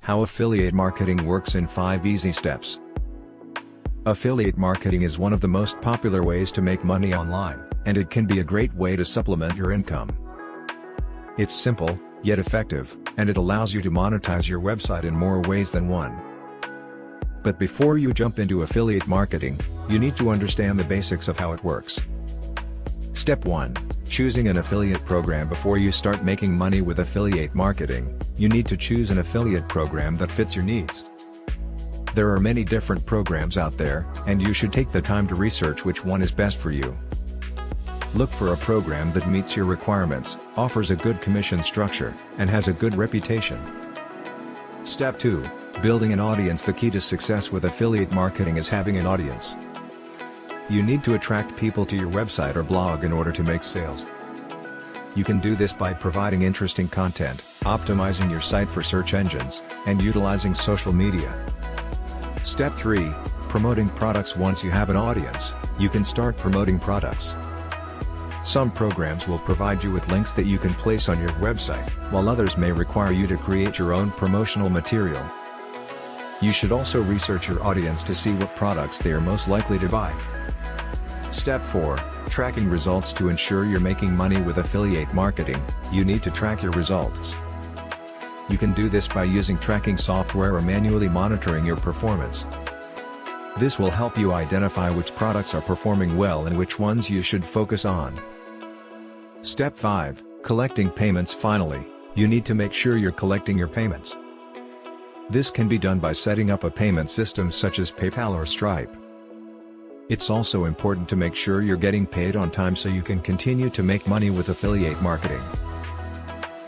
How affiliate marketing works in 5 easy steps. Affiliate marketing is one of the most popular ways to make money online, and it can be a great way to supplement your income. It's simple, yet effective, and it allows you to monetize your website in more ways than one. But before you jump into affiliate marketing, you need to understand the basics of how it works. Step 1. Choosing an affiliate program. Before you start making money with affiliate marketing, you need to choose an affiliate program that fits your needs. There are many different programs out there, and you should take the time to research which one is best for you. Look for a program that meets your requirements, offers a good commission structure, and has a good reputation. Step 2. Building an audience. The key to success with affiliate marketing is having an audience. You need to attract people to your website or blog in order to make sales. You can do this by providing interesting content, optimizing your site for search engines, and utilizing social media. Step 3. Promoting products. Once you have an audience, you can start promoting products. Some programs will provide you with links that you can place on your website, while others may require you to create your own promotional material. You should also research your audience to see what products they are most likely to buy. Step 4. Tracking results. To ensure you're making money with affiliate marketing, you need to track your results. You can do this by using tracking software or manually monitoring your performance. This will help you identify which products are performing well and which ones you should focus on. Step 5. Collecting payments. Finally, you need to make sure you're collecting your payments. This can be done by setting up a payment system such as PayPal or Stripe. It's also important to make sure you're getting paid on time so you can continue to make money with affiliate marketing.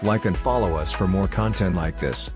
Like and follow us for more content like this.